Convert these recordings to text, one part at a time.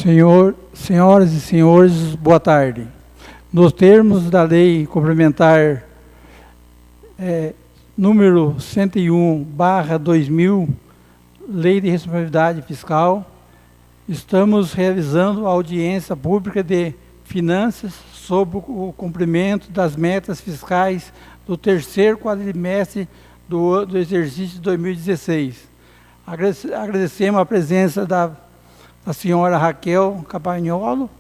Senhoras e senhores, boa tarde. Nos termos da Lei Complementar número 101/2000, Lei de Responsabilidade Fiscal, estamos realizando a audiência pública de finanças sobre o cumprimento das metas fiscais do terceiro quadrimestre do exercício de 2016. Agradecemos a presença da senhora Raquel Campagnolo,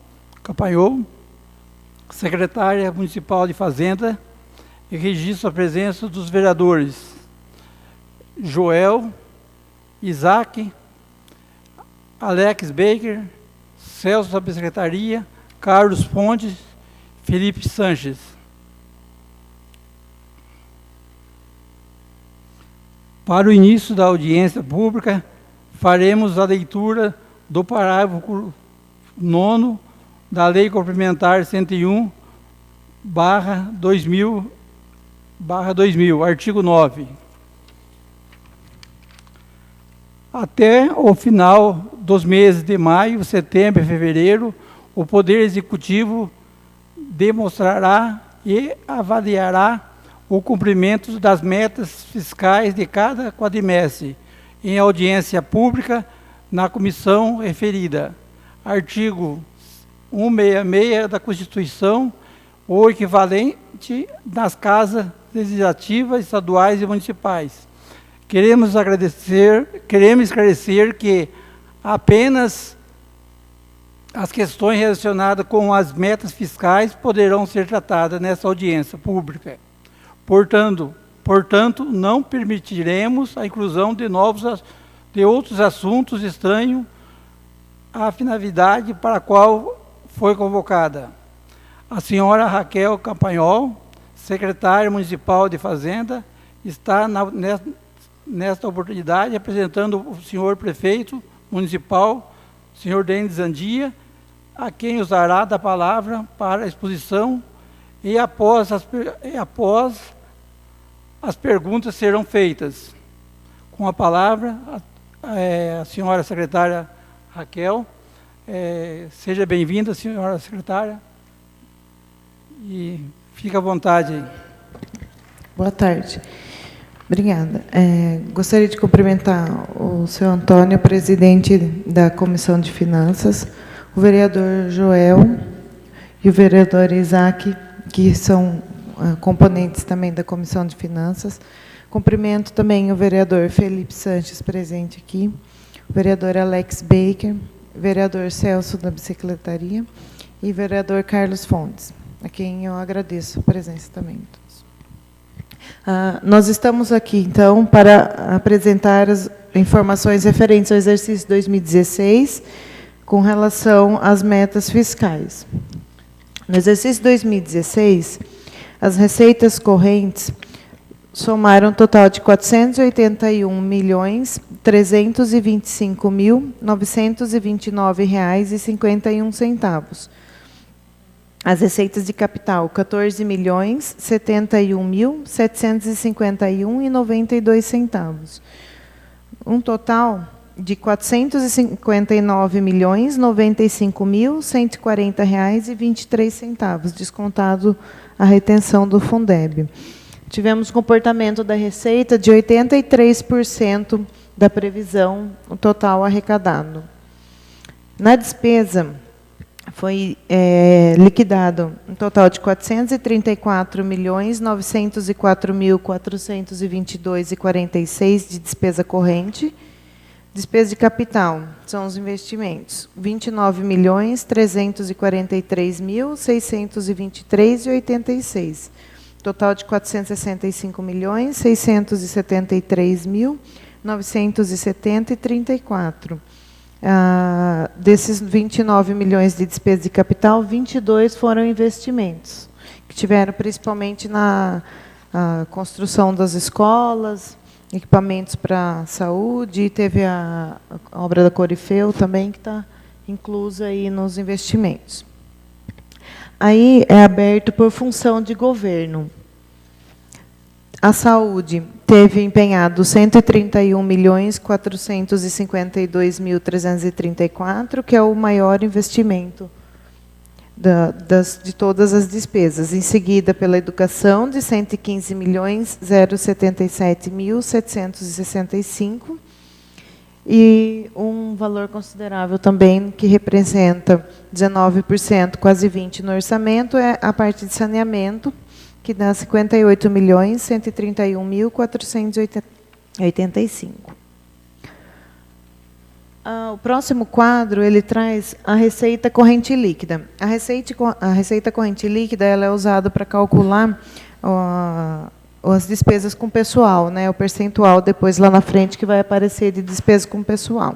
secretária municipal de Fazenda, e registro a presença dos vereadores Joel, Isaac, Alex Baker, Celso da Secretaria, Carlos Fontes, Felipe Sanches. Para o início da audiência pública, faremos a leitura do parágrafo 9º da Lei Complementar 101/2000, artigo 9. Até o final dos meses de maio, setembro e fevereiro, o Poder Executivo demonstrará e avaliará o cumprimento das metas fiscais de cada quadrimestre em audiência pública na comissão referida. Artigo 166 da Constituição, ou equivalente nas casas legislativas estaduais e municipais. Queremos esclarecer que apenas as questões relacionadas com as metas fiscais poderão ser tratadas nessa audiência pública. Portanto, não permitiremos a inclusão de outros assuntos estranhos à finalidade para a qual foi convocada. A senhora Raquel Campagnolo, secretária municipal de Fazenda, está nesta oportunidade representando o senhor prefeito municipal, senhor Denis Andia, a quem usará da palavra para a exposição e após as perguntas serão feitas. Com a palavra, a senhora secretária Raquel. Seja bem-vinda, senhora secretária, e fique à vontade. Boa tarde. Obrigada. Gostaria de cumprimentar o senhor Antônio, presidente da Comissão de Finanças, o vereador Joel e o vereador Isaac, que são componentes também da Comissão de Finanças. Cumprimento também o vereador Felipe Sanches, presente aqui, o vereador Alex Baker, o vereador Celso da Secretaria e o vereador Carlos Fontes, a quem eu agradeço a presença também. Nós estamos aqui, então, para apresentar as informações referentes ao exercício 2016, com relação às metas fiscais. No exercício 2016, as receitas correntes somaram um total de R$ 481.325.929,51. As receitas de capital, R$ 14.071.751,92. Um total de R$ 459.095.140,23, descontado a retenção do Fundeb. Tivemos comportamento da receita de 83% da previsão, o total arrecadado. Na despesa, foi liquidado um total de R$ 434.904.422,46 de despesa corrente. Despesa de capital, são os investimentos, R$ 29.343.623,86. Total de R$ 465.673.970,34. Desses 29 milhões de despesa de capital, 22 foram investimentos, que tiveram principalmente na construção das escolas, equipamentos para a saúde, e teve a obra da Corifeu também, que está inclusa aí nos investimentos. Aí é aberto por função de governo. A saúde teve empenhado 131.452.334, que é o maior investimento de todas as despesas. Em seguida, pela educação, de 115.077.765, e um valor considerável também, que representa 19%, quase 20% no orçamento, é a parte de saneamento, que dá 58.131.485. O próximo quadro, ele traz a receita corrente líquida. A receita corrente líquida, ela é usada para calcular as despesas com pessoal, né? O percentual depois lá na frente que vai aparecer de despesa com pessoal.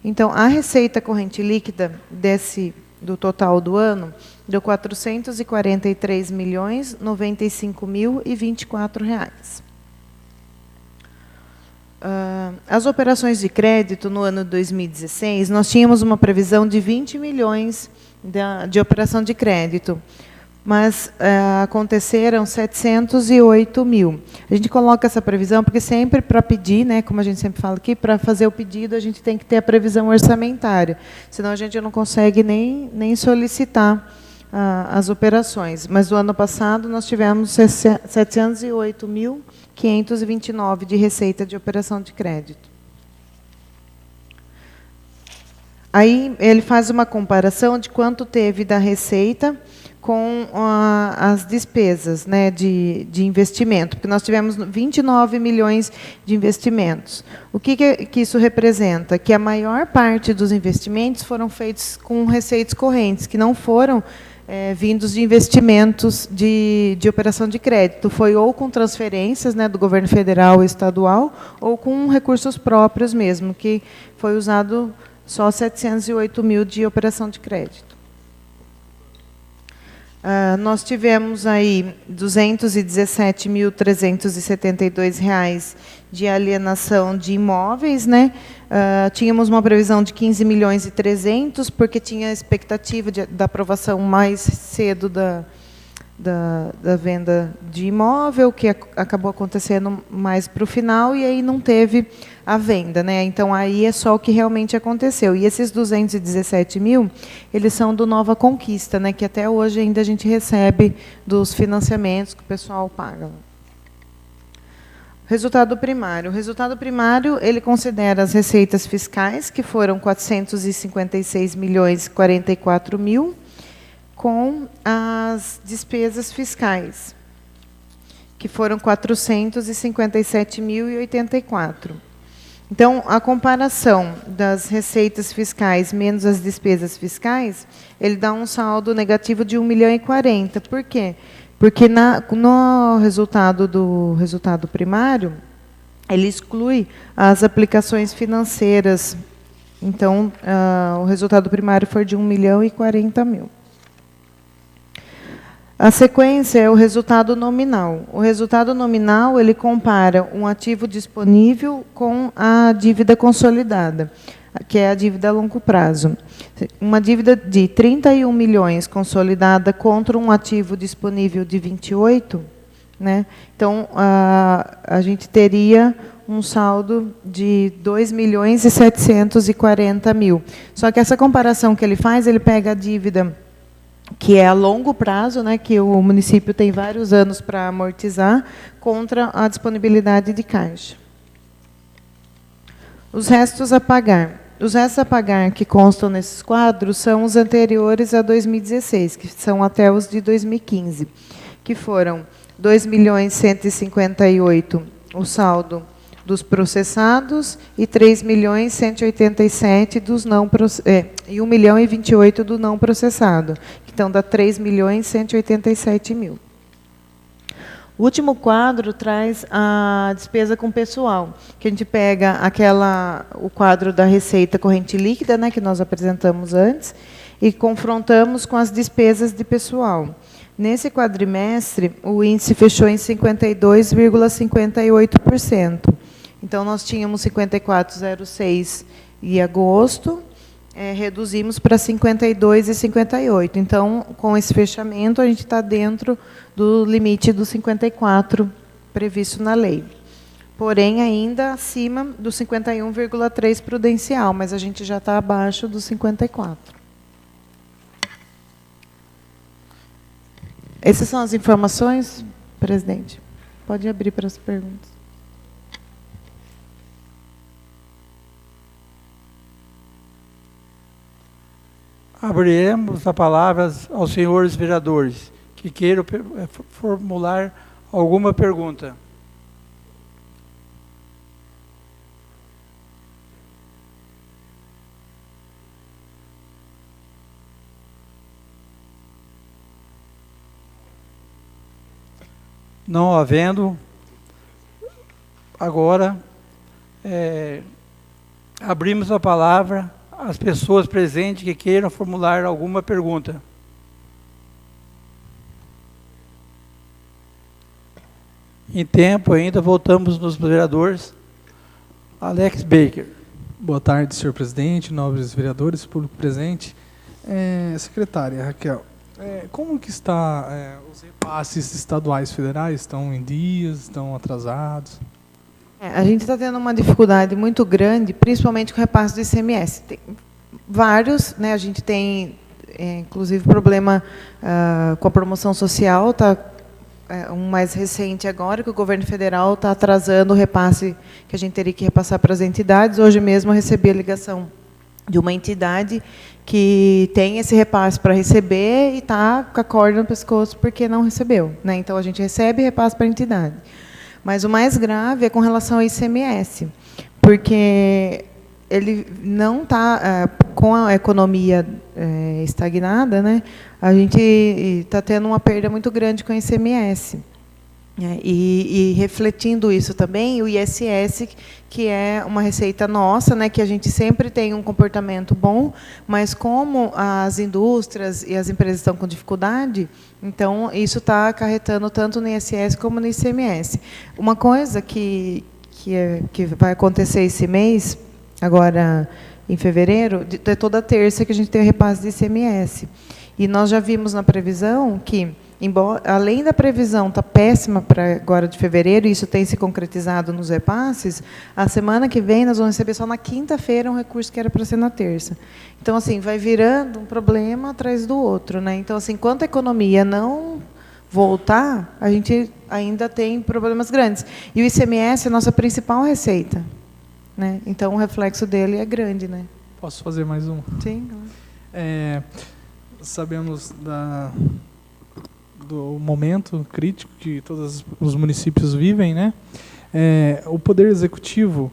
Então, a receita corrente líquida do total do ano deu R$ 443.095.024. As operações de crédito no ano de 2016, nós tínhamos uma previsão de 20 milhões de operação de crédito, mas aconteceram 708 mil. A gente coloca essa previsão porque sempre para pedir, né, como a gente sempre fala aqui, para fazer o pedido a gente tem que ter a previsão orçamentária, senão a gente não consegue nem solicitar as operações. Mas no ano passado nós tivemos 708.529 de receita de operação de crédito. Aí ele faz uma comparação de quanto teve da receita com as despesas, né, de investimento, porque nós tivemos 29 milhões de investimentos. O que isso representa? Que a maior parte dos investimentos foram feitos com receitas correntes, que não foram vindos de investimentos de operação de crédito. Foi ou com transferências, né, do governo federal e estadual, ou com recursos próprios mesmo, que foi usado só 708 mil de operação de crédito. Nós tivemos aí R$ 217.372 de alienação de imóveis, né? Tínhamos uma previsão de 15 milhões e 300, porque tinha expectativa da aprovação mais cedo da venda de imóvel, que acabou acontecendo mais para o final, e aí não teve a venda, né? Então, aí é só o que realmente aconteceu. E esses 217 mil, eles são do Nova Conquista, né? Que até hoje ainda a gente recebe dos financiamentos que o pessoal paga. Resultado primário. O resultado primário, ele considera as receitas fiscais, que foram 456.044.000, com as despesas fiscais, que foram 457.084. Então, a comparação das receitas fiscais menos as despesas fiscais, ele dá um saldo negativo de 1.040.000. Por quê? Porque no resultado primário, ele exclui as aplicações financeiras. Então, o resultado primário foi de 1.040.000. A sequência é o resultado nominal. O resultado nominal, ele compara um ativo disponível com a dívida consolidada, que é a dívida a longo prazo. Uma dívida de 31 milhões consolidada contra um ativo disponível de 28, né? Então, a gente teria um saldo de 2.740.000. Só que essa comparação que ele faz, ele pega a dívida que é a longo prazo, né, que o município tem vários anos para amortizar, contra a disponibilidade de caixa. Os restos a pagar. Os restos a pagar que constam nesses quadros são os anteriores a 2016, que são até os de 2015, que foram 2.158.000 o saldo dos processados e 3.187.000 dos não e 1.028.000 do não processado. Então, dá 3.187.000. O último quadro traz a despesa com pessoal, que a gente pega o quadro da receita corrente líquida, né, que nós apresentamos antes, e confrontamos com as despesas de pessoal. Nesse quadrimestre, o índice fechou em 52,58%. Então, nós tínhamos 54,06 em agosto, reduzimos para 52,58. Então, com esse fechamento, a gente está dentro do limite dos 54%. previsto na lei. Porém, ainda acima do 51,3 prudencial, mas a gente já está abaixo do 54. Essas são as informações, presidente. Pode abrir para as perguntas. Abriremos a palavra aos senhores vereadores que queiram formular alguma pergunta. Não havendo, agora abrimos a palavra às pessoas presentes que queiram formular alguma pergunta. Em tempo ainda, voltamos nos vereadores. Alex Baker. Boa tarde, senhor presidente, nobres vereadores, público presente. Secretária Raquel, como que está os repasses estaduais federais? Estão em dias, estão atrasados? A gente está tendo uma dificuldade muito grande, principalmente com o repasse do ICMS. Tem vários, né, a gente tem, inclusive, problema com a promoção social, tá, um mais recente agora, que o governo federal está atrasando o repasse que a gente teria que repassar para as entidades. Hoje mesmo eu recebi a ligação de uma entidade que tem esse repasse para receber e está com a corda no pescoço porque não recebeu, né? Então, a gente recebe e repassa para a entidade. Mas o mais grave é com relação ao ICMS, porque ele não está, com a economia estagnada, né, a gente está tendo uma perda muito grande com o ICMS. E refletindo isso também, o ISS, que é uma receita nossa, né, que a gente sempre tem um comportamento bom, mas como as indústrias e as empresas estão com dificuldade, então isso está acarretando tanto no ISS como no ICMS. Uma coisa que vai acontecer esse mês, agora em fevereiro, é toda terça que a gente tem o repasse de ICMS. E nós já vimos na previsão que, além da previsão estar péssima para agora de fevereiro, e isso tem se concretizado nos repasses, a semana que vem nós vamos receber só na quinta-feira um recurso que era para ser na terça. Então, assim, vai virando um problema atrás do outro, né? Então, assim, enquanto a economia não voltar, a gente ainda tem problemas grandes. E o ICMS é a nossa principal receita, né? Então, o reflexo dele é grande, né? Posso fazer mais uma? Sim. Sabemos do momento crítico que todos os municípios vivem, né? O Poder Executivo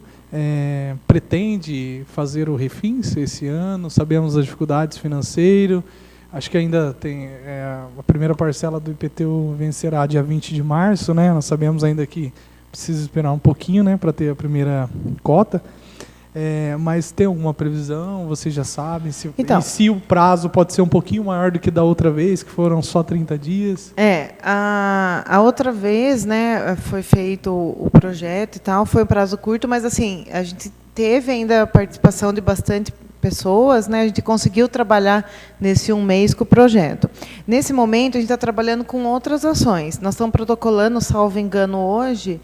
pretende fazer o refins esse ano. Sabemos das dificuldades financeiras. Acho que ainda tem a primeira parcela do IPTU vencerá dia 20 de março, né? Nós sabemos ainda que precisa esperar um pouquinho, né, para ter a primeira cota. Mas tem alguma previsão? Vocês já sabem? E se o prazo pode ser um pouquinho maior do que da outra vez, que foram só 30 dias? A outra vez, né, foi feito o projeto e tal, foi um prazo curto, mas assim, a gente teve ainda a participação de bastante pessoas, né, a gente conseguiu trabalhar nesse um mês com o projeto. Nesse momento, a gente está trabalhando com outras ações. Nós estamos protocolando, salvo engano, hoje,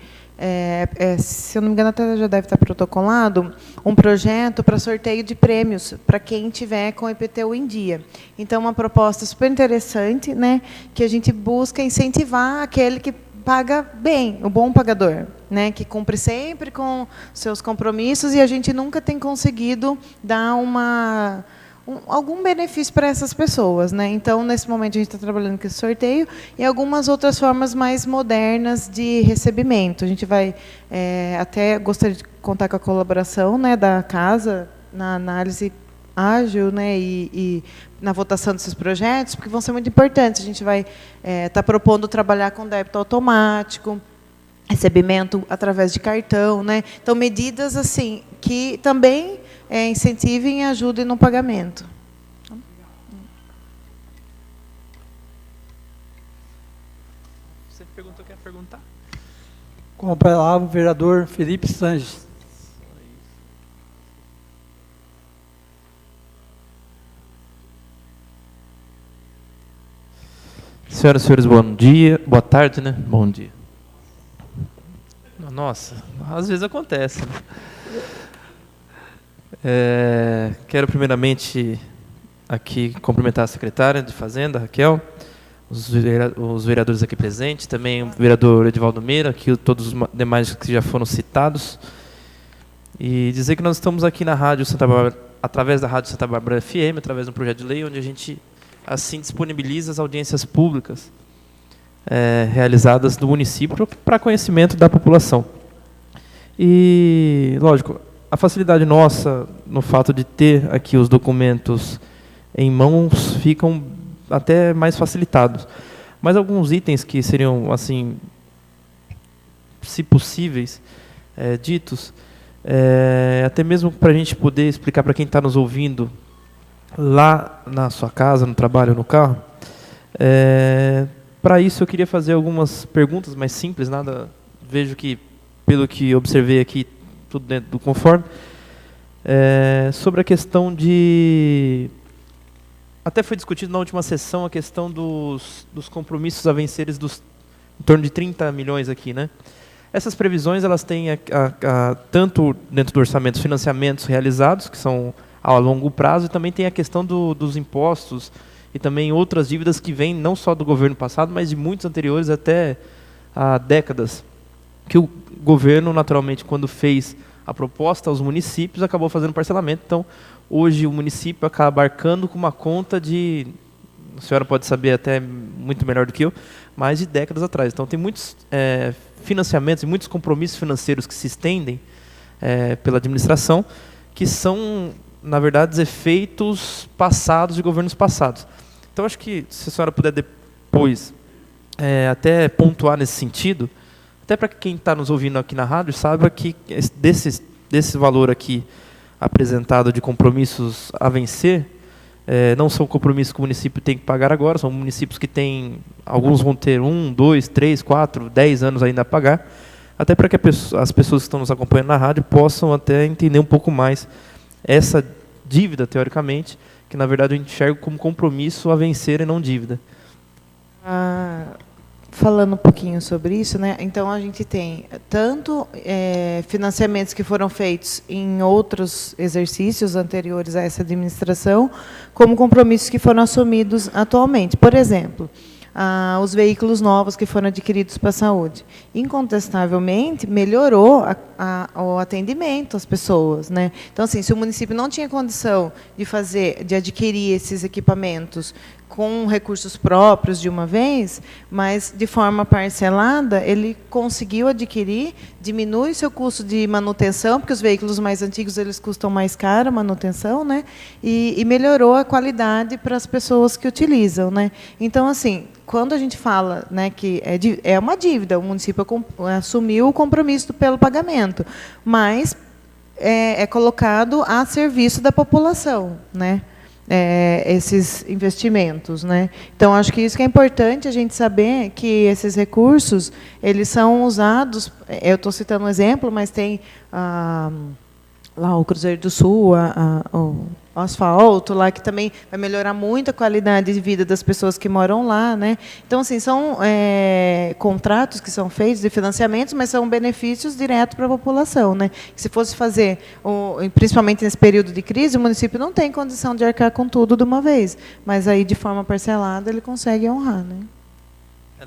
se eu não me engano, até já deve estar protocolado, um projeto para sorteio de prêmios para quem tiver com o IPTU em dia. Então, uma proposta super interessante, né, que a gente busca incentivar aquele que paga bem, o bom pagador, né, que cumpre sempre com seus compromissos, e a gente nunca tem conseguido dar algum benefício para essas pessoas, né? Então, nesse momento, a gente está trabalhando com esse sorteio e algumas outras formas mais modernas de recebimento. A gente vai, até gostaria de contar com a colaboração, né, da casa na análise ágil, né, e na votação desses projetos, porque vão ser muito importantes. A gente vai estar propondo trabalhar com débito automático, recebimento através de cartão, né? Então, medidas assim que também incentivem e ajudem no pagamento. Você perguntou, quer perguntar? Com a palavra o vereador Felipe Sanches. Senhoras e senhores, bom dia. Boa tarde, né? Bom dia. Nossa, às vezes acontece, né? Quero primeiramente aqui cumprimentar a secretária de Fazenda, Raquel, os vereadores aqui presentes, também o vereador Edivaldo Meira, aqui todos os demais que já foram citados, e dizer que nós estamos aqui na Rádio Santa Bárbara, através da Rádio Santa Bárbara FM, através de um projeto de lei, onde a gente assim disponibiliza as audiências públicas realizadas no município para conhecimento da população. E, lógico, a facilidade nossa no fato de ter aqui os documentos em mãos ficam até mais facilitados. Mas alguns itens que seriam, assim, se possíveis, ditos, até mesmo para a gente poder explicar para quem está nos ouvindo lá na sua casa, no trabalho, no carro, para isso eu queria fazer algumas perguntas mais simples, nada, vejo que, pelo que observei aqui, tudo dentro do conforme, sobre a questão de... Até foi discutido na última sessão a questão dos compromissos a venceres em torno de 30 milhões aqui, né? Essas previsões, elas têm tanto dentro do orçamento, financiamentos realizados, que são a longo prazo, e também tem a questão dos impostos e também outras dívidas que vêm não só do governo passado, mas de muitos anteriores, até há décadas, que o governo, naturalmente, quando fez a proposta aos municípios, acabou fazendo parcelamento. Então, hoje o município acaba arcando com uma conta de, a senhora pode saber até muito melhor do que eu, mais de décadas atrás. Então, tem muitos financiamentos e muitos compromissos financeiros que se estendem pela administração, que são, na verdade, efeitos passados de governos passados. Então, acho que, se a senhora puder depois até pontuar nesse sentido, até para quem está nos ouvindo aqui na rádio, saiba que desse valor aqui apresentado de compromissos a vencer, não são compromissos que o município tem que pagar agora, são municípios que têm, alguns vão ter 1, 2, 3, 4, 10 anos ainda a pagar, até para que as pessoas que estão nos acompanhando na rádio possam até entender um pouco mais essa dívida, teoricamente, que na verdade eu enxergo como compromisso a vencer e não dívida. Falando um pouquinho sobre isso, né? Então a gente tem tanto financiamentos que foram feitos em outros exercícios anteriores a essa administração, como compromissos que foram assumidos atualmente. Por exemplo, os veículos novos que foram adquiridos para a saúde. Incontestavelmente, melhorou o atendimento às pessoas, né? Então, assim, se o município não tinha condição de adquirir esses equipamentos com recursos próprios de uma vez, mas de forma parcelada, ele conseguiu adquirir, diminui seu custo de manutenção, porque os veículos mais antigos eles custam mais caro a manutenção, né? E melhorou a qualidade para as pessoas que utilizam, né? Então, assim, quando a gente fala, né, que é uma dívida, o município assumiu o compromisso pelo pagamento, mas é colocado a serviço da população, né? Esses investimentos, né? Então acho que isso que é importante a gente saber, que esses recursos eles são usados. Eu estou citando um exemplo, mas tem lá o Cruzeiro do Sul, o asfalto lá, que também vai melhorar muito a qualidade de vida das pessoas que moram lá, né? Então, assim, são contratos que são feitos de financiamentos, mas são benefícios diretos para a população, né? Se fosse fazer, principalmente nesse período de crise, o município não tem condição de arcar com tudo de uma vez, mas aí, de forma parcelada, ele consegue honrar, né?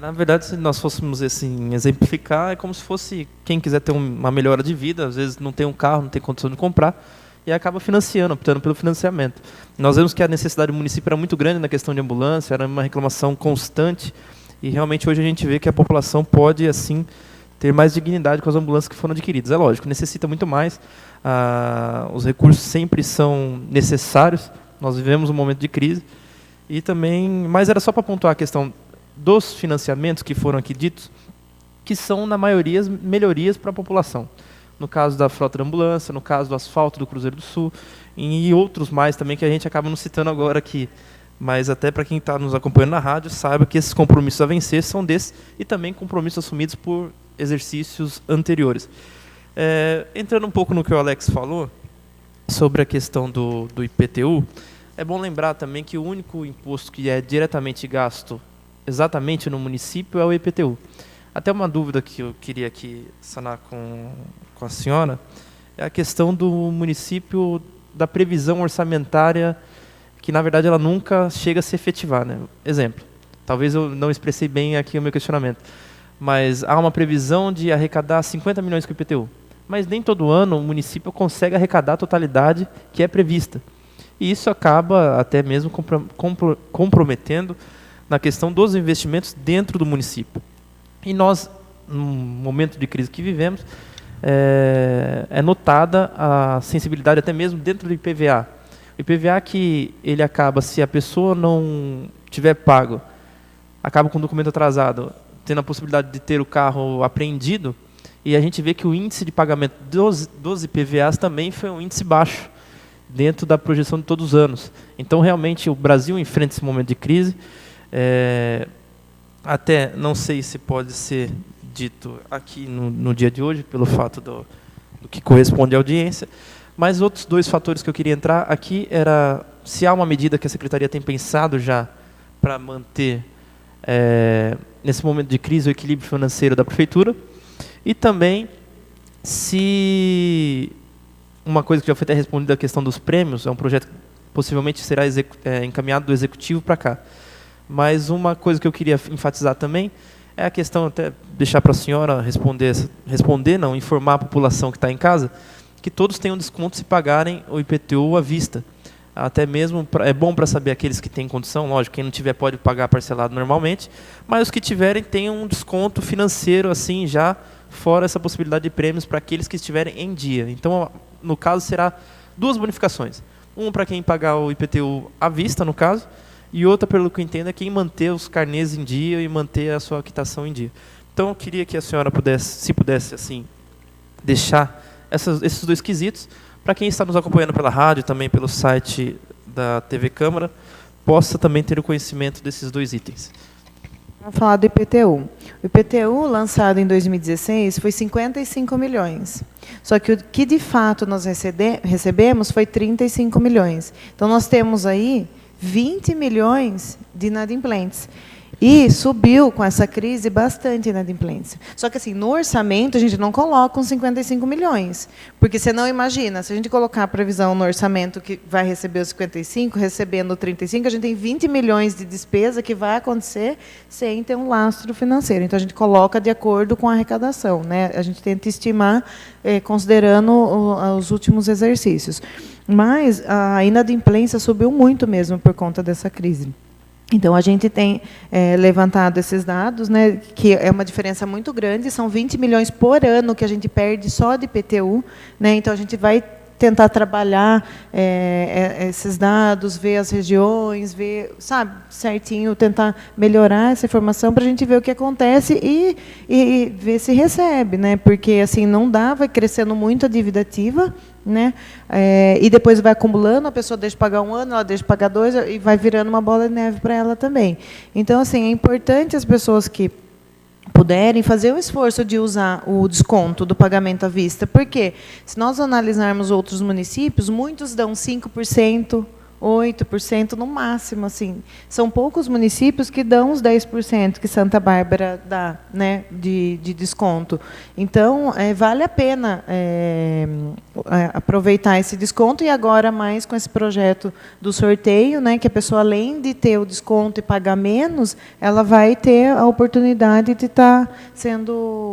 Na verdade, se nós fôssemos assim, exemplificar, é como se fosse quem quiser ter uma melhora de vida, às vezes não tem um carro, não tem condição de comprar, e acaba financiando, optando pelo financiamento. Nós vemos que a necessidade do município era muito grande na questão de ambulância, era uma reclamação constante, e realmente hoje a gente vê que a população pode, assim, ter mais dignidade com as ambulâncias que foram adquiridas. É lógico, necessita muito mais, os recursos sempre são necessários, nós vivemos um momento de crise, e também, mas era só para pontuar a questão dos financiamentos que foram aqui ditos, que são, na maioria, melhorias para a população. No caso da frota de ambulância, no caso do asfalto do Cruzeiro do Sul, e outros mais também que a gente acaba não citando agora aqui. Mas até para quem está nos acompanhando na rádio, saiba que esses compromissos a vencer são desses, e também compromissos assumidos por exercícios anteriores. Entrando um pouco no que o Alex falou, sobre a questão do IPTU, é bom lembrar também que o único imposto que é diretamente gasto exatamente no município é o IPTU. Até uma dúvida que eu queria aqui sanar com a senhora é a questão do município, da previsão orçamentária, que na verdade ela nunca chega a se efetivar, né? Exemplo, talvez eu não expressei bem aqui o meu questionamento, mas há uma previsão de arrecadar 50 milhões com o IPTU, mas nem todo ano o município consegue arrecadar a totalidade que é prevista. E isso acaba até mesmo comprometendo na questão dos investimentos dentro do município. E nós, no momento de crise que vivemos, é notada a sensibilidade até mesmo dentro do IPVA. O IPVA que ele acaba, se a pessoa não tiver pago, acaba com o documento atrasado, tendo a possibilidade de ter o carro apreendido, e a gente vê que o índice de pagamento dos IPVAs também foi um índice baixo, dentro da projeção de todos os anos. Então, realmente, o Brasil enfrenta esse momento de crise. Até não sei se pode ser dito aqui no dia de hoje, pelo fato do que corresponde à audiência, mas outros dois fatores que eu queria entrar aqui era se há uma medida que a Secretaria tem pensado já para manter, nesse momento de crise, o equilíbrio financeiro da Prefeitura, e também se uma coisa que já foi até respondida, a questão dos prêmios, é um projeto que possivelmente será encaminhado do Executivo para cá. Mas uma coisa que eu queria enfatizar também é a questão, até deixar para a senhora informar a população que está em casa, que todos tenham desconto se pagarem o IPTU à vista. Até mesmo, é bom para saber aqueles que têm condição, lógico, quem não tiver pode pagar parcelado normalmente, mas os que tiverem tenham um desconto financeiro, assim, já fora essa possibilidade de prêmios para aqueles que estiverem em dia. Então, no caso, será duas bonificações. Uma para quem pagar o IPTU à vista, no caso, e outra, pelo que eu entendo, é quem manter os carnês em dia e manter a sua quitação em dia. Então, eu queria que a senhora pudesse, se pudesse, assim, deixar esses dois quesitos, para quem está nos acompanhando pela rádio, também pelo site da TV Câmara, possa também ter o conhecimento desses dois itens. Vamos falar do IPTU. O IPTU, lançado em 2016, foi 55 milhões. Só que o que, de fato, nós recebemos foi 35 milhões. Então, nós temos aí 20 milhões de inadimplentes. E subiu, com essa crise, bastante a inadimplência. Só que, assim, no orçamento, a gente não coloca uns 55 milhões. Porque você não imagina, se a gente colocar a previsão no orçamento que vai receber os 55, recebendo 35, a gente tem 20 milhões de despesa que vai acontecer sem ter um lastro financeiro. Então, a gente coloca de acordo com a arrecadação, né? A gente tenta estimar, considerando os últimos exercícios. Mas a inadimplência subiu muito mesmo por conta dessa crise. Então, a gente tem levantado esses dados, né, que é uma diferença muito grande, são 20 milhões por ano que a gente perde só de IPTU, né, então a gente vai tentar trabalhar esses dados, ver as regiões, ver, sabe, certinho, tentar melhorar essa informação para a gente ver o que acontece e ver se recebe, né, porque assim não dá, vai crescendo muito a dívida ativa, né, e depois vai acumulando, a pessoa deixa de pagar um ano, ela deixa de pagar 2 e vai virando uma bola de neve para ela também. Então, assim, é importante as pessoas que puderem fazer o esforço de usar o desconto do pagamento à vista, porque se nós analisarmos outros municípios, muitos dão 5%, 8% no máximo, assim. São poucos municípios que dão os 10% que Santa Bárbara dá, né, de desconto. Então, vale a pena aproveitar esse desconto e agora mais com esse projeto do sorteio, né, que a pessoa, além de ter o desconto e pagar menos, ela vai ter a oportunidade de estar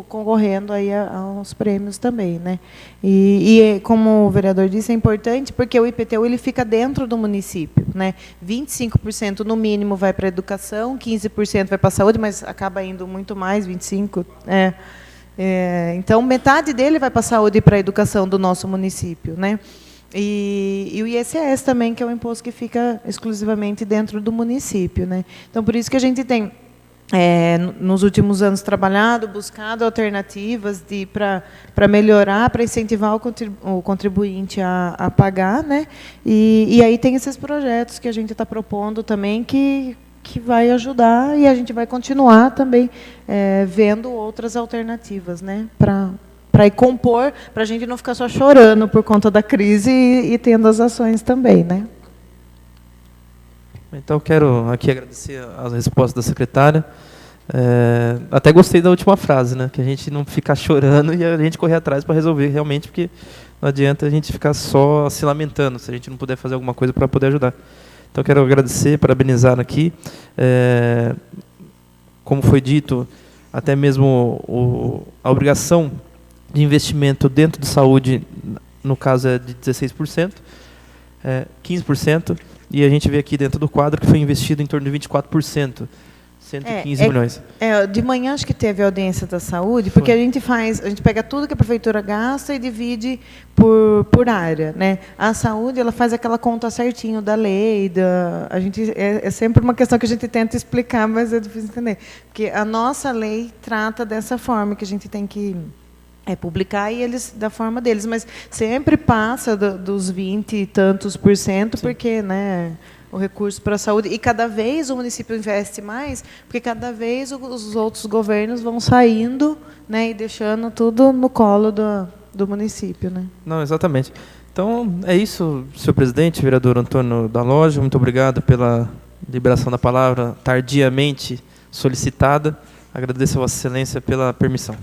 concorrendo aí aos prêmios também, né. E como o vereador disse, é importante porque o IPTU ele fica dentro do município, né? 25% no mínimo vai para a educação, 15% vai para a saúde, mas acaba indo muito mais, 25%. Então, metade dele vai para a saúde e para a educação do nosso município, né? E o ISS também, que é um imposto que fica exclusivamente dentro do município, né? Então, por isso que a gente tem nos últimos anos trabalhado, buscado alternativas para melhorar, para incentivar o contribuinte a pagar, né? E aí tem esses projetos que a gente está propondo também que vai ajudar e a gente vai continuar também vendo outras alternativas, né? Para ir compor, para a gente não ficar só chorando por conta da crise e tendo as ações também, né? Então, quero aqui agradecer as respostas da secretária. Até gostei da última frase, né? Que a gente não ficar chorando e a gente correr atrás para resolver realmente, porque não adianta a gente ficar só se lamentando se a gente não puder fazer alguma coisa para poder ajudar. Então, quero agradecer, parabenizar aqui. Como foi dito, até mesmo a obrigação de investimento dentro de saúde, no caso, é de 16%, 15%, e a gente vê aqui dentro do quadro que foi investido em torno de 24%. 115 milhões. De manhã acho que teve a audiência da saúde, porque a gente pega tudo que a prefeitura gasta e divide por área, né? A saúde, ela faz aquela conta certinho da lei, é sempre uma questão que a gente tenta explicar, mas é difícil entender, porque a nossa lei trata dessa forma, que a gente tem que publicar e eles da forma deles, mas sempre passa dos 20 e tantos %, porque, né, o recurso para a saúde, e cada vez o município investe mais, porque cada vez os outros governos vão saindo, né, e deixando tudo no colo do município, né? Não, exatamente. Então, é isso, senhor presidente, vereador Antônio da Loja, muito obrigado pela liberação da palavra tardiamente solicitada. Agradeço a Vossa Excelência pela permissão.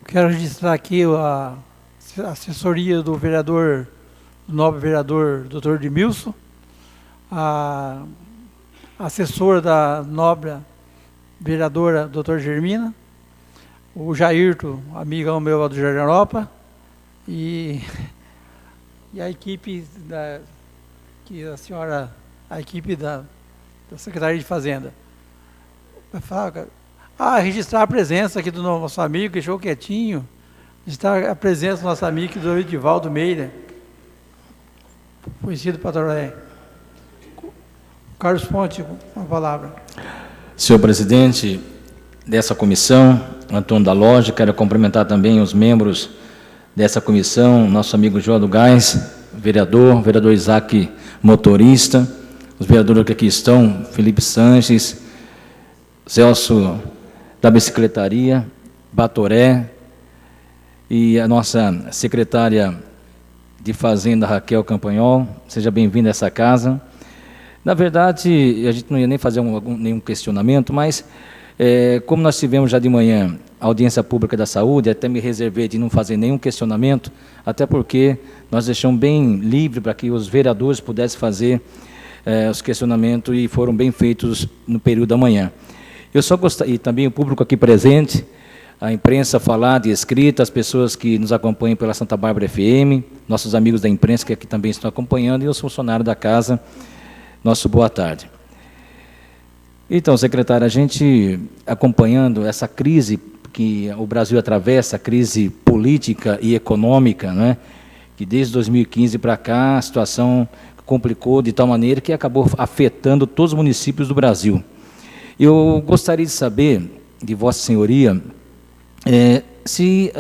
Quero registrar aqui a assessoria do nobre vereador Dr. Edmilson, a assessora da nobre vereadora Dr. Germina, o Jairto, amigão meu do Jardim Europa, e a equipe a equipe da Secretaria de Fazenda. Registrar a presença aqui do nosso amigo, que deixou quietinho, registrar a presença do nosso amigo do Edivaldo Meira, conhecido Patoré. Carlos Ponte, com a palavra. Senhor presidente dessa comissão, Antônio da Loja, quero cumprimentar também os membros dessa comissão, nosso amigo João do Gás, vereador Isaac, motorista, os vereadores que aqui estão, Felipe Sanches, Celso da Bicicletaria, Batoré, e a nossa secretária de Fazenda, Raquel Campanhol. Seja bem-vinda a essa casa. Na verdade, a gente não ia nem fazer nenhum questionamento, mas como nós tivemos já de manhã a audiência pública da saúde, até me reservei de não fazer nenhum questionamento, até porque nós deixamos bem livre para que os vereadores pudessem fazer os questionamentos, e foram bem feitos no período da manhã. Eu só gostaria, e também o público aqui presente, a imprensa falada e escrita, as pessoas que nos acompanham pela Santa Bárbara FM, nossos amigos da imprensa que aqui também estão acompanhando, e os funcionários da casa, nosso boa tarde. Então, secretário, a gente acompanhando essa crise que o Brasil atravessa, a crise política e econômica, né, que desde 2015 para cá a situação complicou de tal maneira que acabou afetando todos os municípios do Brasil. Eu gostaria de saber, de Vossa Senhoria, se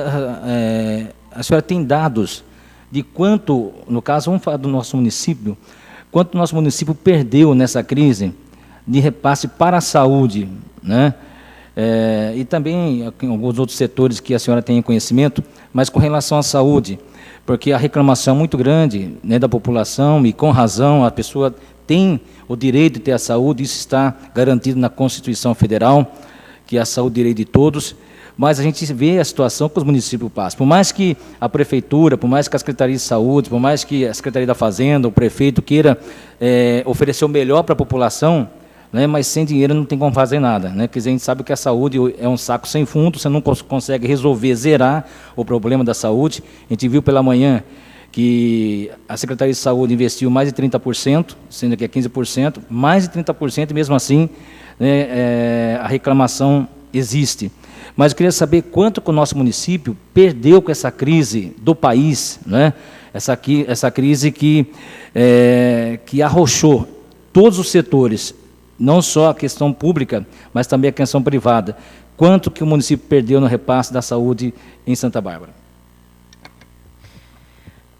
a senhora tem dados de quanto, no caso, vamos falar do nosso município, quanto o nosso município perdeu nessa crise de repasse para a saúde, né? E também em alguns outros setores que a senhora tem conhecimento, mas com relação à saúde, porque a reclamação é muito grande, né, da população, e com razão, a pessoa tem o direito de ter a saúde, isso está garantido na Constituição Federal, que é a saúde direito de todos, mas a gente vê a situação que os municípios passam. Por mais que a Prefeitura, por mais que a Secretaria de Saúde, por mais que a Secretaria da Fazenda, o prefeito queira oferecer o melhor para a população, né, mas sem dinheiro não tem como fazer nada, né? Quer dizer, a gente sabe que a saúde é um saco sem fundo, você não consegue resolver, zerar o problema da saúde. A gente viu pela manhã que a Secretaria de Saúde investiu mais de 30%, sendo que é 15%, mais de 30%, e mesmo assim, né, a reclamação existe. Mas eu queria saber quanto que o nosso município perdeu com essa crise do país, né? Essa crise que arrochou todos os setores, não só a questão pública, mas também a questão privada. Quanto que o município perdeu no repasse da saúde em Santa Bárbara?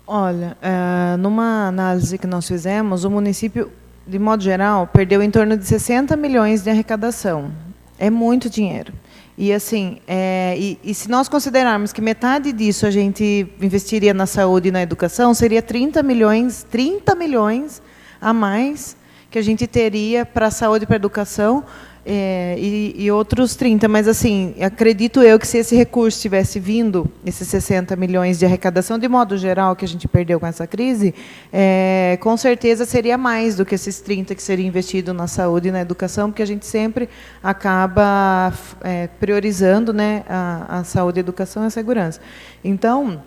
Olha, numa análise que nós fizemos, o município, de modo geral, perdeu em torno de 60 milhões de arrecadação. É muito dinheiro. E assim, e se nós considerarmos que metade disso a gente investiria na saúde e na educação, seria 30 milhões a mais que a gente teria para a saúde e para a educação, e outros 30, mas assim, acredito eu que se esse recurso tivesse vindo, esses 60 milhões de arrecadação, de modo geral, que a gente perdeu com essa crise, com certeza seria mais do que esses 30 que seria investido na saúde e na educação, porque a gente sempre acaba priorizando, né, a saúde, a educação e a segurança. Então,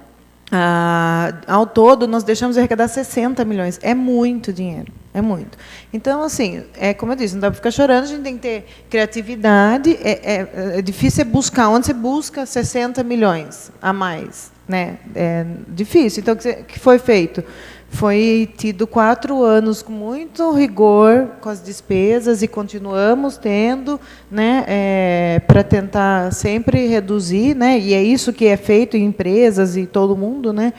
ao todo, nós deixamos de arrecadar 60 milhões. É muito dinheiro, é muito. Então, assim, como eu disse, não dá para ficar chorando, a gente tem que ter criatividade. É difícil buscar. Onde você busca 60 milhões a mais? Né? É difícil. Então, o que foi feito? Foi tido 4 anos com muito rigor com as despesas e continuamos tendo, né, para tentar sempre reduzir, né, e é isso que é feito em empresas e todo mundo, né,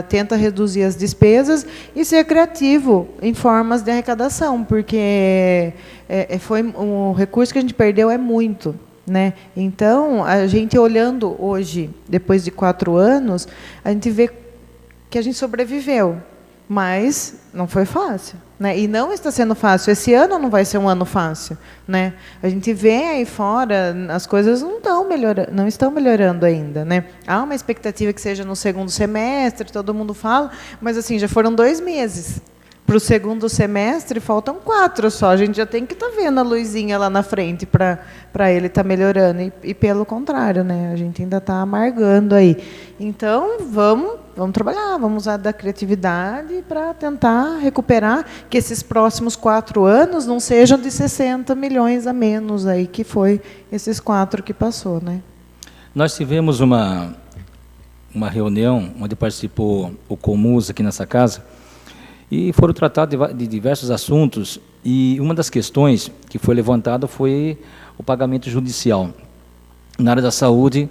tenta reduzir as despesas e ser criativo em formas de arrecadação, porque foi um recurso que a gente perdeu muito. Né? Então, a gente olhando hoje, depois de 4 anos, a gente vê que a gente sobreviveu, mas não foi fácil, né? E não está sendo fácil. Esse ano não vai ser um ano fácil, né? A gente vê aí fora, as coisas não estão melhorando ainda, né? Há uma expectativa que seja no segundo semestre, todo mundo fala, mas assim, já foram 2 meses. Para o segundo semestre, faltam 4 só. A gente já tem que estar vendo a luzinha lá na frente para ele estar melhorando. E pelo contrário, né? A gente ainda está amargando aí. Então, vamos trabalhar, vamos usar da criatividade para tentar recuperar que esses próximos 4 anos não sejam de 60 milhões a menos, aí, que foi esses 4 que passou. Né? Nós tivemos uma reunião onde participou o Comus aqui nessa casa, e foram tratados de diversos assuntos, e uma das questões que foi levantada foi o pagamento judicial. Na área da saúde,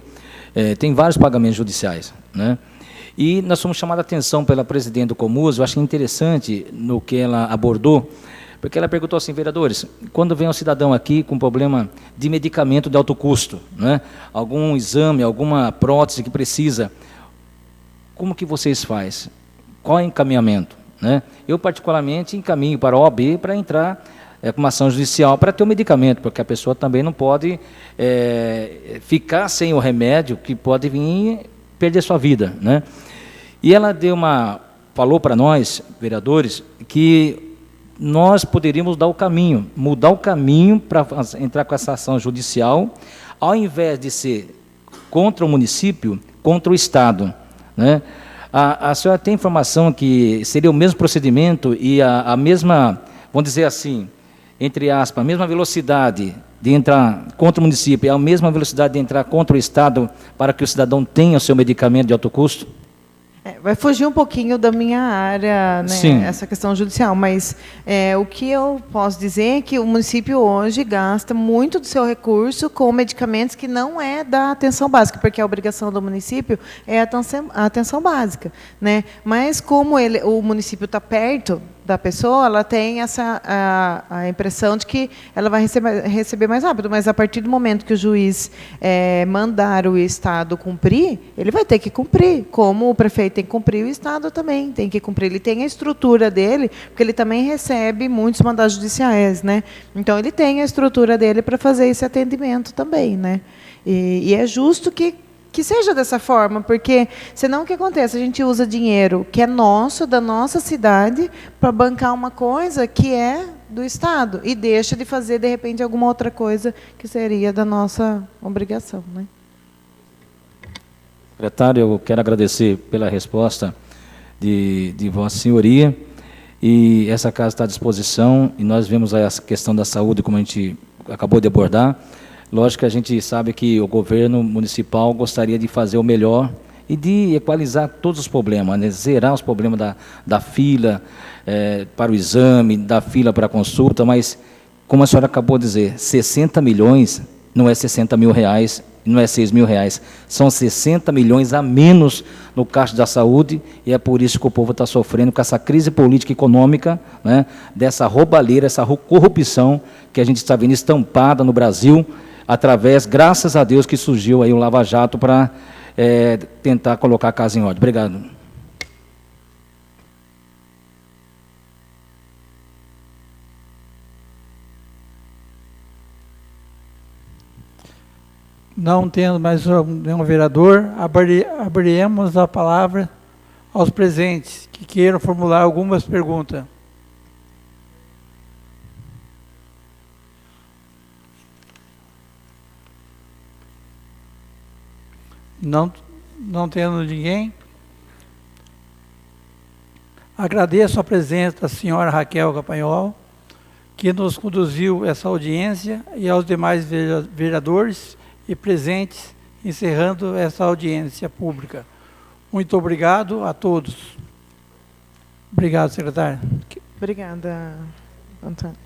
tem vários pagamentos judiciais, né? E nós fomos chamados a atenção pela presidente do Comus. Eu achei interessante no que ela abordou, porque ela perguntou assim: vereadores, quando vem um cidadão aqui com problema de medicamento de alto custo, né, algum exame, alguma prótese que precisa, como que vocês fazem? Qual é o encaminhamento? Né? Eu, particularmente, encaminho para a OAB para entrar com uma ação judicial para ter o medicamento, porque a pessoa também não pode ficar sem o remédio, que pode vir perder sua vida. Né? E ela falou para nós, vereadores, que nós poderíamos mudar o caminho para entrar com essa ação judicial, ao invés de ser contra o município, contra o Estado. Né? A senhora tem informação que seria o mesmo procedimento e a mesma, vamos dizer assim, entre aspas, a mesma velocidade de entrar contra o município, é a mesma velocidade de entrar contra o Estado para que o cidadão tenha o seu medicamento de alto custo? Vai fugir um pouquinho da minha área, né, essa questão judicial, mas o que eu posso dizer é que o município hoje gasta muito do seu recurso com medicamentos que não é da atenção básica, porque a obrigação do município é a atenção básica. Né? Mas como o município está perto da pessoa, ela tem a impressão de que ela vai receber mais rápido, mas a partir do momento que o juiz mandar o Estado cumprir, ele vai ter que cumprir, como o prefeito tem que cumprir, o Estado também tem que cumprir. Ele tem a estrutura dele, porque ele também recebe muitos mandados judiciais, né? Então, ele tem a estrutura dele para fazer esse atendimento também. Né? E é justo que seja dessa forma, porque senão o que acontece? A gente usa dinheiro que é nosso, da nossa cidade, para bancar uma coisa que é do Estado e deixa de fazer, de repente, alguma outra coisa que seria da nossa obrigação. Né? Secretário, eu quero agradecer pela resposta de Vossa Senhoria, e essa casa está à disposição, e nós vemos a questão da saúde, como a gente acabou de abordar. Lógico que a gente sabe que o governo municipal gostaria de fazer o melhor e de equalizar todos os problemas, né? Zerar os problemas da fila para o exame, da fila para a consulta, mas, como a senhora acabou de dizer, 60 milhões não é 60 mil reais, não é 6 mil reais, são 60 milhões a menos no caixa da saúde, e é por isso que o povo está sofrendo com essa crise política e econômica, né? Dessa roubalheira, essa corrupção que a gente está vendo estampada no Brasil, através, graças a Deus, que surgiu aí o Lava Jato para tentar colocar a casa em ordem. Obrigado. Não tendo mais nenhum vereador, abriremos a palavra aos presentes que queiram formular algumas perguntas. Não tendo ninguém, agradeço a presença da senhora Raquel Campagnol, que nos conduziu essa audiência, e aos demais vereadores e presentes, encerrando essa audiência pública. Muito obrigado a todos. Obrigado, secretário. Obrigada, Antônio.